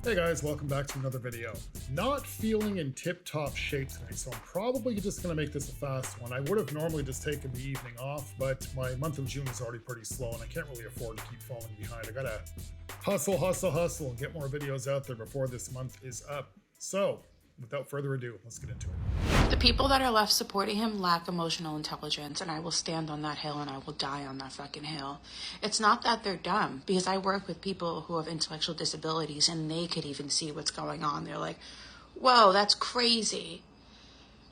Hey guys, welcome back to another video. Not feeling in tip-top shape today, so I'm probably just going to make this a fast one. I would have normally just taken the evening off, but my month of June is already pretty slow and I can't really afford to keep falling behind. I gotta hustle and get more videos out there before this month is up. So, without further ado, let's get into it. The people that are left supporting him lack emotional intelligence, and I will stand on that hill and I will die on that fucking hill. It's not that they're dumb, because I work with people who have intellectual disabilities and they could even see what's going on. They're like, whoa, that's crazy.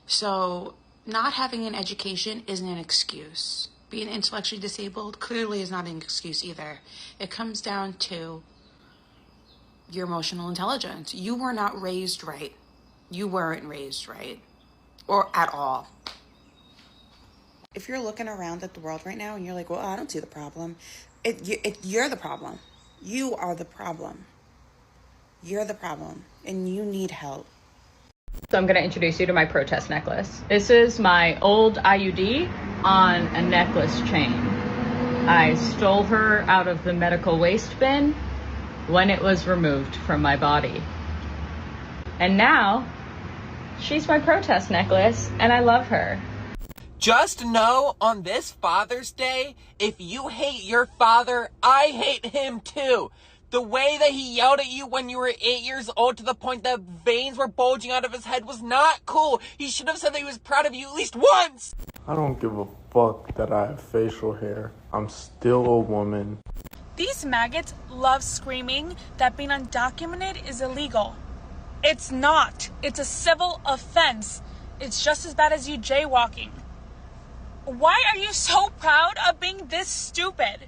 So not having an education isn't an excuse. Being intellectually disabled clearly is not an excuse either. It comes down to your emotional intelligence. You were not raised right. You weren't raised right. Or at all. If you're looking around at the world right now and you're like, well, I don't see the problem. You're the problem. You are the problem. You're the problem. And you need help. So I'm going to introduce you to my protest necklace. This is my old IUD on a necklace chain. I stole her out of the medical waste bin when it was removed from my body. And now she's my protest necklace, and I love her. Just know, on this Father's Day, if you hate your father, I hate him too. The way that he yelled at you when you were 8 years old to the point that veins were bulging out of his head was not cool. He should have said that he was proud of you at least once. I don't give a fuck that I have facial hair. I'm still a woman. These maggots love screaming that being undocumented is illegal. It's not. It's a civil offense. It's just as bad as you jaywalking. Why are you so proud of being this stupid?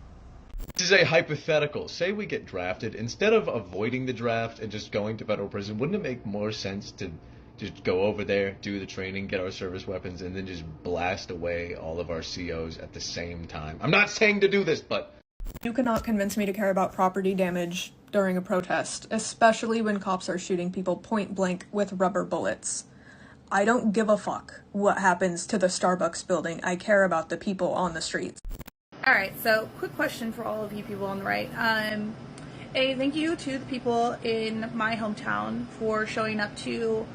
This is a hypothetical. Say we get drafted. Instead of avoiding the draft and just going to federal prison, wouldn't it make more sense to just go over there, do the training, get our service weapons, and then just blast away all of our COs at the same time? I'm not saying to do this, but... You cannot convince me to care about property damage during a protest, especially when cops are shooting people point blank with rubber bullets. I don't give a fuck what happens to the Starbucks building. I care about the people on the streets. Alright, so quick question for all of you people on the right. A thank you to the people in my hometown for showing up to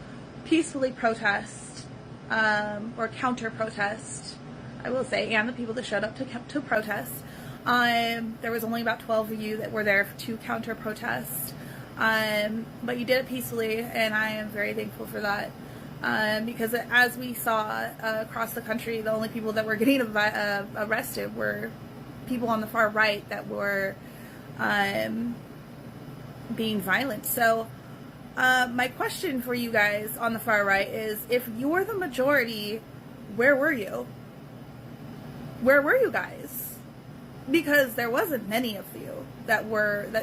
peacefully protest, or counter-protest, I will say, and the people that showed up to protest. There was only about 12 of you that were there to counter-protest, but you did it peacefully, and I am very thankful for that, because as we saw across the country, the only people that were getting arrested were people on the far right that were being violent. So my question for you guys on the far right is, if you're the majority, where were you? Where were you guys? Because there wasn't many of you that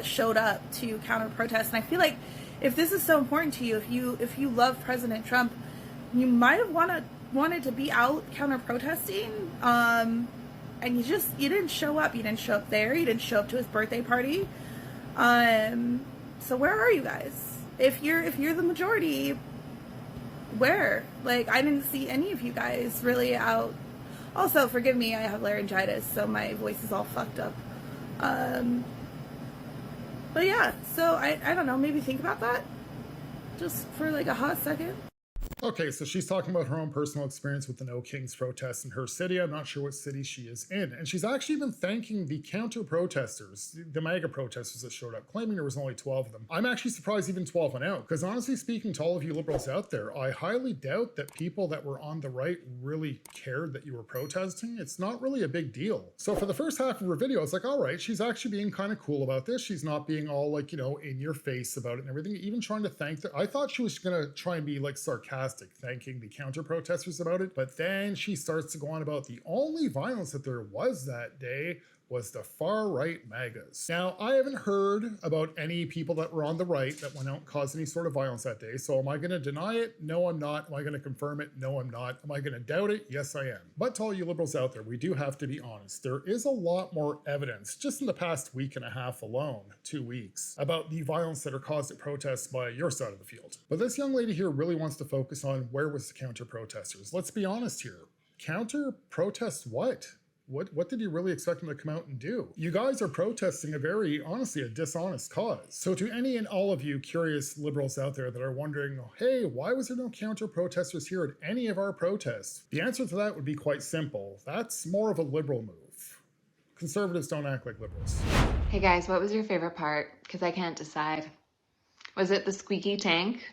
showed up to counter protest, and I feel like if this is so important to you, if you love President Trump, you might have wanted to be out counter protesting, and you didn't show up. You didn't show up there. You didn't show up to his birthday party. So where are you guys? If you're the majority, where? Like, I didn't see any of you guys really out. Also, forgive me, I have laryngitis, so my voice is all fucked up. But yeah, so I don't know, maybe think about that just for like a hot second. Okay, so she's talking about her own personal experience with the No Kings protests in her city. I'm not sure what city she is in. And she's actually been thanking the counter-protesters, the Maga protesters that showed up, claiming there was only 12 of them. I'm actually surprised even 12 went out, because honestly speaking to all of you liberals out there, I highly doubt that people that were on the right really cared that you were protesting. It's not really a big deal. So for the first half of her video, it's like, all right, she's actually being kind of cool about this. She's not being all like, you know, in your face about it and everything, even trying to thank I thought she was going to try and be like sarcastic, thanking the counter-protesters about it, but then she starts to go on about the only violence that there was that day was the far-right MAGAs. Now, I haven't heard about any people that were on the right that went out and caused any sort of violence that day, so am I going to deny it? No, I'm not. Am I going to confirm it? No, I'm not. Am I going to doubt it? Yes, I am. But to all you liberals out there, we do have to be honest. There is a lot more evidence, just in the past week and a half alone, 2 weeks, about the violence that are caused at protests by your side of the field. But this young lady here really wants to focus on where was the counter-protesters. Let's be honest here. Counter-protest what? What did you really expect him to come out and do? You guys are protesting honestly, a dishonest cause. So to any and all of you curious liberals out there that are wondering, hey, why was there no counter protesters here at any of our protests? The answer to that would be quite simple. That's more of a liberal move. Conservatives don't act like liberals. Hey guys, what was your favorite part? Because I can't decide. Was it the squeaky tank?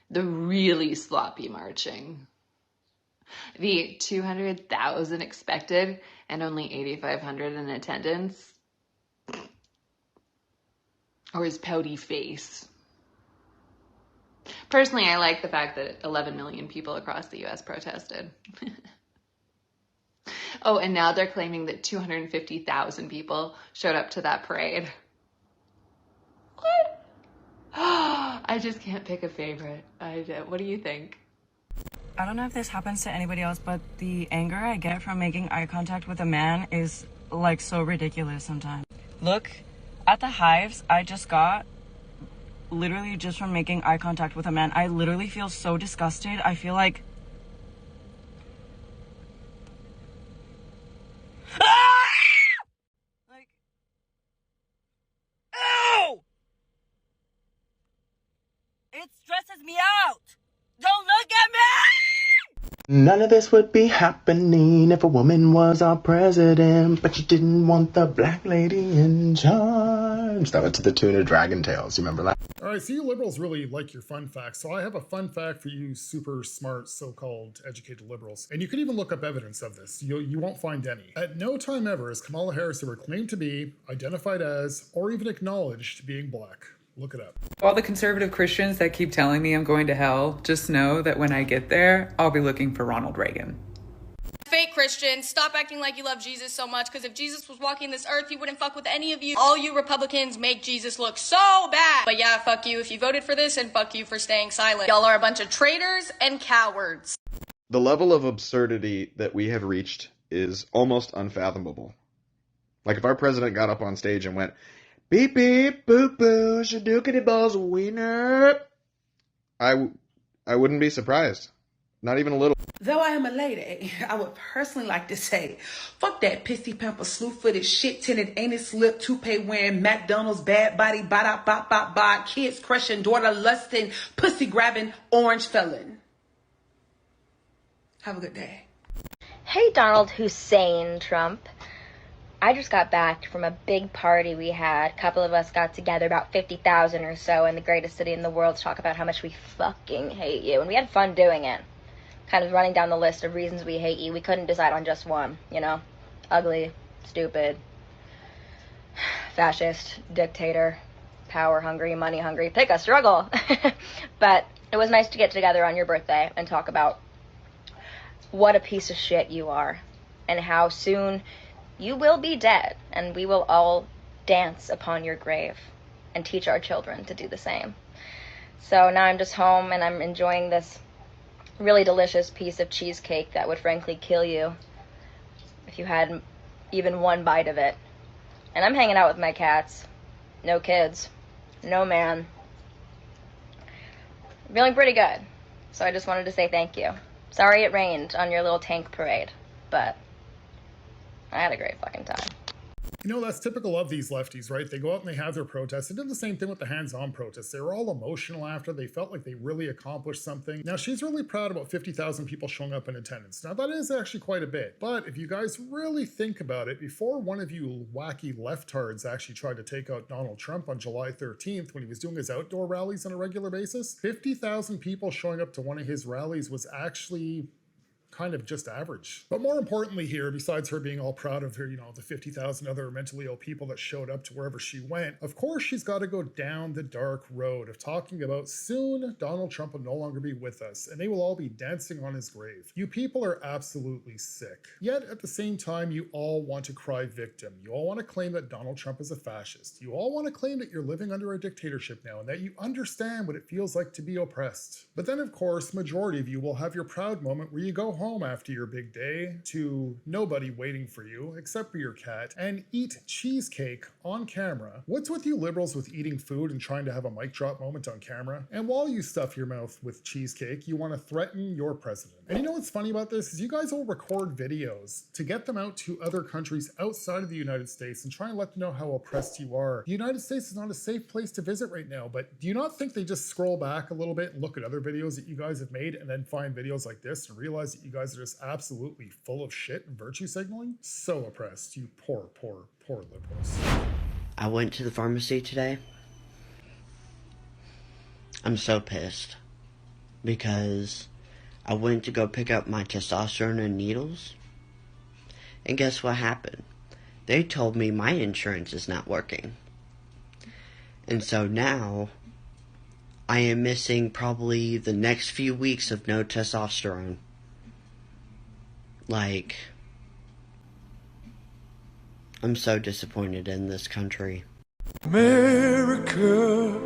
The really sloppy marching? The 200,000 expected and only 8,500 in attendance? Or his pouty face? Personally, I like the fact that 11 million people across the US protested. Oh, and now they're claiming that 250,000 people showed up to that parade. What? I just can't pick a favorite. What do you think? I don't know if this happens to anybody else, but the anger I get from making eye contact with a man is like so ridiculous sometimes. Look at the hives I just got literally just from making eye contact with a man. I literally feel so disgusted. I feel like like, ew! It stresses me out. Don't look at me! None of this would be happening if a woman was our president, but you didn't want the black lady in charge. That was to the tune of Dragon Tales. You remember that? All right, so you liberals really like your fun facts. So I have a fun fact for you super smart, so-called educated liberals. And you can even look up evidence of this. You won't find any. At no time ever has Kamala Harris ever claimed to be, identified as, or even acknowledged being black. Look it up. All the conservative Christians that keep telling me I'm going to hell, just know that when I get there, I'll be looking for Ronald Reagan. Fake Christians, stop acting like you love Jesus so much, because if Jesus was walking this earth, he wouldn't fuck with any of you. All you Republicans make Jesus look so bad. But yeah, fuck you if you voted for this, and fuck you for staying silent. Y'all are a bunch of traitors and cowards. The level of absurdity that we have reached is almost unfathomable. Like if our president got up on stage and went, beep beep, boop boo, shadookity balls, wiener, I wouldn't be surprised. Not even a little. Though I am a lady, I would personally like to say, fuck that pissy pamper, slew-footed, shit-tinted, anus lip, toupee-wearing, McDonald's, bad body, ba-da-ba-ba-ba, kids crushing, daughter lusting, pussy-grabbing, orange felon. Have a good day. Hey, Donald Hussein Trump. I just got back from a big party we had. A couple of us got together, about 50,000 or so, in the greatest city in the world to talk about how much we fucking hate you. And we had fun doing it. Kind of running down the list of reasons we hate you. We couldn't decide on just one, you know? Ugly, stupid, fascist, dictator, power hungry, money hungry. Pick a struggle. But it was nice to get together on your birthday and talk about what a piece of shit you are and how soon you will be dead and we will all dance upon your grave and teach our children to do the same. So now I'm just home and I'm enjoying this really delicious piece of cheesecake that would frankly kill you if you had even one bite of it. And I'm hanging out with my cats. No kids. No man. Feeling pretty good. So I just wanted to say thank you. Sorry it rained on your little tank parade, but I had a great fucking time. You know, that's typical of these lefties, right? They go out and they have their protests. They did the same thing with the hands-on protests. They were all emotional after. They felt like they really accomplished something. Now, she's really proud about 50,000 people showing up in attendance. Now, that is actually quite a bit. But if you guys really think about it, before one of you wacky leftards actually tried to take out Donald Trump on July 13th when he was doing his outdoor rallies on a regular basis, 50,000 people showing up to one of his rallies was actually kind of just average. But more importantly here, besides her being all proud of her, you know, the 50,000 other mentally ill people that showed up to wherever she went, of course she's got to go down the dark road of talking about soon Donald Trump will no longer be with us and they will all be dancing on his grave. You people are absolutely sick. Yet at the same time, you all want to cry victim. You all want to claim that Donald Trump is a fascist. You all want to claim that you're living under a dictatorship now and that you understand what it feels like to be oppressed. But then of course, majority of you will have your proud moment where you go home after your big day to nobody waiting for you except for your cat and eat cheesecake on camera. What's with you liberals with eating food and trying to have a mic drop moment on camera? And while you stuff your mouth with cheesecake, you want to threaten your president. And you know what's funny about this is you guys will record videos to get them out to other countries outside of the United States and try and let them know how oppressed you are. The United States is not a safe place to visit right now, but do you not think they just scroll back a little bit and look at other videos that you guys have made and then find videos like this and realize that you guys are just absolutely full of shit and virtue signaling? So oppressed, you poor liberals. I went to the pharmacy today. I'm so pissed because I went to go pick up my testosterone and needles, and guess what happened? They told me my insurance is not working. And so now I am missing probably the next few weeks of no testosterone. Like, I'm so disappointed in this country. America,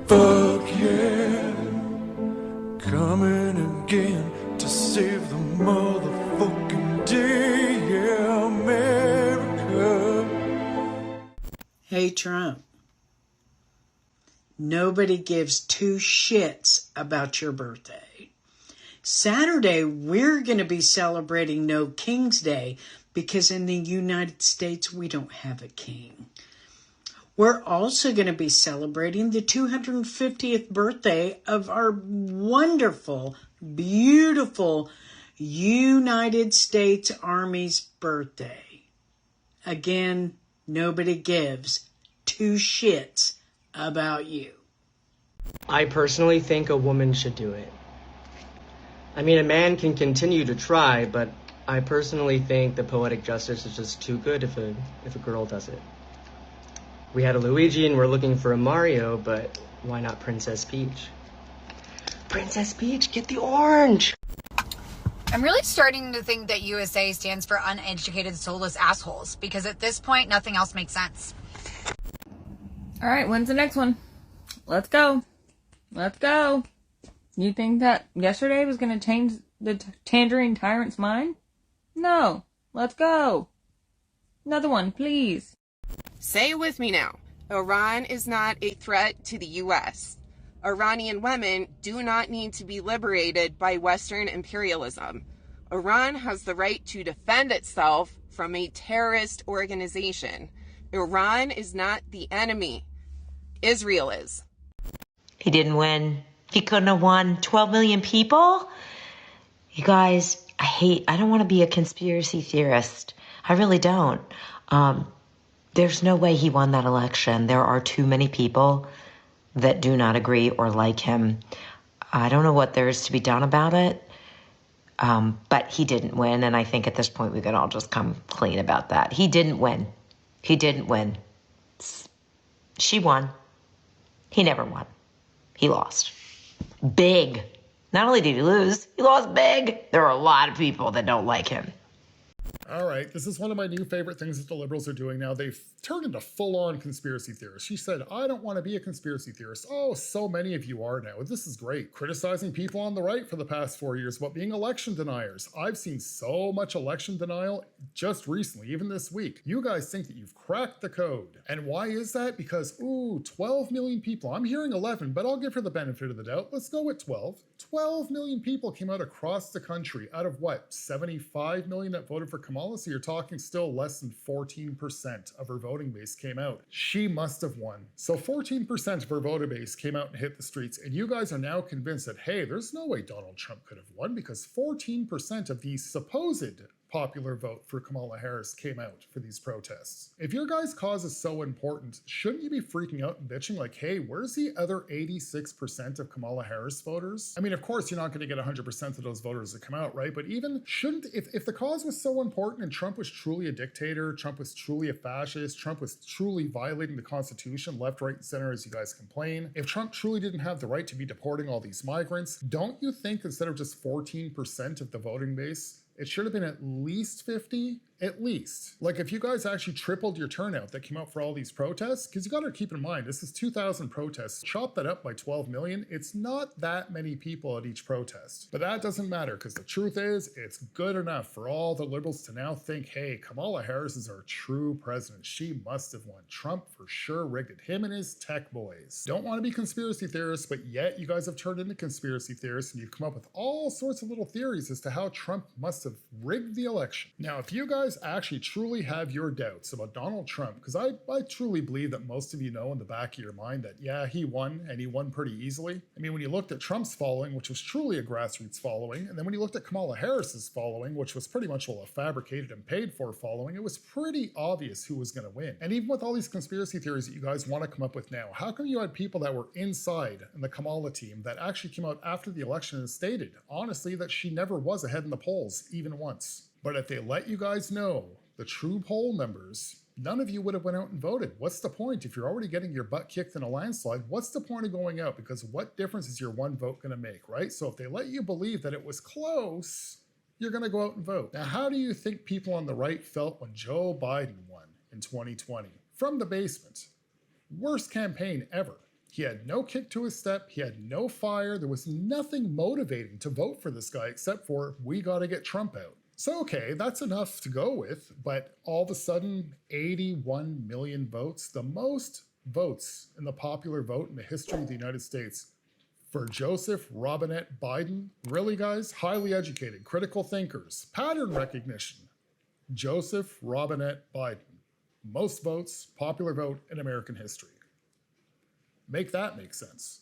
fuck yeah, coming again to save the motherfucking day, yeah, America. Hey Trump, nobody gives two shits about your birthday. Saturday, we're going to be celebrating No King's Day because in the United States, we don't have a king. We're also going to be celebrating the 250th birthday of our wonderful, beautiful United States Army's birthday. Again, nobody gives two shits about you. I personally think a woman should do it. I mean, a man can continue to try, but I personally think the poetic justice is just too good if a girl does it. We had a Luigi and we're looking for a Mario, but why not Princess Peach? Princess Peach, get the orange! I'm really starting to think that USA stands for uneducated, soulless assholes, because at this point, nothing else makes sense. All right, when's the next one? Let's go. Let's go. You think that yesterday was going to change the Tangerine Tyrant's mind? No. Let's go. Another one, please. Say it with me now. Iran is not a threat to the U.S. Iranian women do not need to be liberated by Western imperialism. Iran has the right to defend itself from a terrorist organization. Iran is not the enemy. Israel is. He didn't win. He couldn't have won. 12 million people? You guys, I don't want to be a conspiracy theorist. I really don't. There's no way he won that election. There are too many people that do not agree or like him. I don't know what there is to be done about it. But he didn't win. And I think at this point we could all just come clean about that. He didn't win. He didn't win. She won. He never won. He lost. Big. Not only did he lose, he lost big. There are a lot of people that don't like him. All right, this is one of my new favorite things that the liberals are doing now. They've turned into full-on conspiracy theorists. She said, I don't want to be a conspiracy theorist. Oh, so many of you are now. This is great. Criticizing people on the right for the past 4 years about being election deniers. I've seen so much election denial just recently, even this week. You guys think that you've cracked the code. And why is that? Because, 12 million people. I'm hearing 11, but I'll give her the benefit of the doubt. Let's go with 12. 12 million people came out across the country out of what, 75 million that voted for Kamala? So you're talking still less than 14% of her voting base came out. She must have won. So 14% of her voter base came out and hit the streets. And you guys are now convinced that, hey, there's no way Donald Trump could have won because 14% of the supposed popular vote for Kamala Harris came out for these protests. If your guys' cause is so important, shouldn't you be freaking out and bitching like, hey, where's the other 86% of Kamala Harris voters? I mean, of course, you're not going to get 100% of those voters to come out, right? But even shouldn't, if the cause was so important and Trump was truly a dictator, Trump was truly a fascist, Trump was truly violating the Constitution, left, right, and center, as you guys complain, if Trump truly didn't have the right to be deporting all these migrants, don't you think instead of just 14% of the voting base, it should have been at least 50, at least. Like, if you guys actually tripled your turnout that came out for all these protests, because you got to keep in mind, this is 2,000 protests. Chop that up by 12 million, it's not that many people at each protest. But that doesn't matter, because the truth is, it's good enough for all the liberals to now think, hey, Kamala Harris is our true president. She must have won. Trump for sure rigged it. Him and his tech boys. Don't want to be conspiracy theorists, but yet you guys have turned into conspiracy theorists, and you've come up with all sorts of little theories as to how Trump must have rigged the election. Now, if you guys actually truly have your doubts about Donald Trump, because I truly believe that most of you know in the back of your mind that, yeah, he won, and he won pretty easily. I mean, when you looked at Trump's following, which was truly a grassroots following, and then when you looked at Kamala Harris's following, which was pretty much a fabricated and paid for following, it was pretty obvious who was going to win. And even with all these conspiracy theories that you guys want to come up with now, how come you had people that were inside in the Kamala team that actually came out after the election and stated, honestly, that she never was ahead in the polls, even once? But if they let you guys know the true poll numbers, none of you would have went out and voted. What's the point? If you're already getting your butt kicked in a landslide, what's the point of going out? Because what difference is your one vote going to make, right? So if they let you believe that it was close, you're going to go out and vote. Now, how do you think people on the right felt when Joe Biden won in 2020? From the basement. Worst campaign ever. He had no kick to his step. He had no fire. There was nothing motivating to vote for this guy except for, we got to get Trump out. So, okay, that's enough to go with, but all of a sudden, 81 million votes, the most votes in the popular vote in the history of the United States for Joseph Robinette Biden. Really, guys? Highly educated, critical thinkers, pattern recognition. Joseph Robinette Biden. Most votes, popular vote in American history. Make that make sense.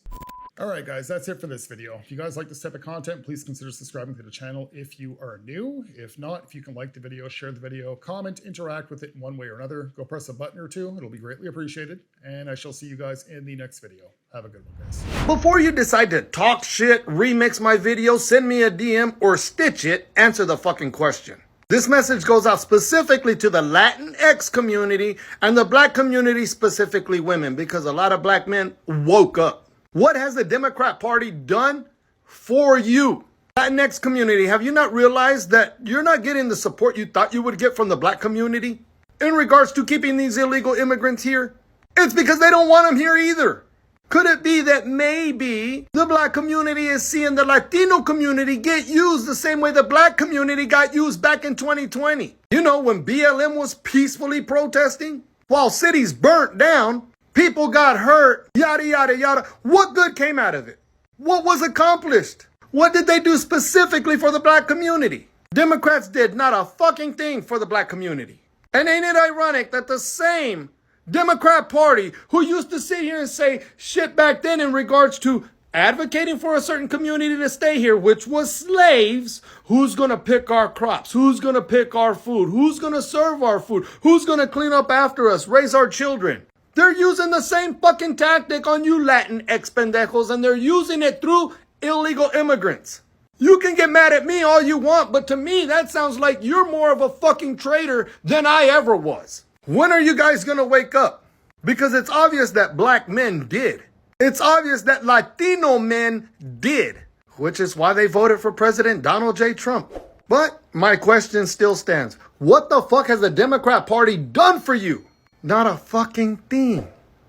Alright guys, that's it for this video. If you guys like this type of content, please consider subscribing to the channel if you are new. If not, if you can like the video, share the video, comment, interact with it in one way or another, go press a button or two. It'll be greatly appreciated. And I shall see you guys in the next video. Have a good one, guys. Before you decide to talk shit, remix my video, send me a DM, or stitch it, answer the fucking question. This message goes out specifically to the Latinx community and the black community, specifically women, because a lot of black men woke up. What has the Democrat Party done for you? Latinx community, have you not realized that you're not getting the support you thought you would get from the black community in regards to keeping these illegal immigrants here? It's because they don't want them here either. Could it be that maybe the black community is seeing the Latino community get used the same way the black community got used back in 2020? You know, when BLM was peacefully protesting, while cities burnt down, people got hurt, yada, yada, yada. What good came out of it? What was accomplished? What did they do specifically for the black community? Democrats did not a fucking thing for the black community. And ain't it ironic that the same Democrat Party who used to sit here and say shit back then in regards to advocating for a certain community to stay here, which was slaves, who's going to pick our crops? Who's going to pick our food? Who's going to serve our food? Who's going to clean up after us, raise our children? They're using the same fucking tactic on you Latinx pendejos, and they're using it through illegal immigrants. You can get mad at me all you want, but to me, that sounds like you're more of a fucking traitor than I ever was. When are you guys gonna wake up? Because it's obvious that black men did. It's obvious that Latino men did, which is why they voted for President Donald J. Trump. But my question still stands. What the fuck has the Democrat Party done for you? Not a fucking thing.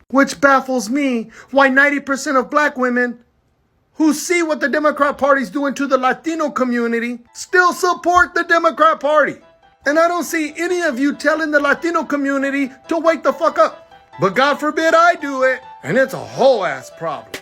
Which baffles me why 90% of black women who see what the Democrat Party's doing to the Latino community still support the Democrat Party. And I don't see any of you telling the Latino community to wake the fuck up. But God forbid I do it, and it's a whole ass problem.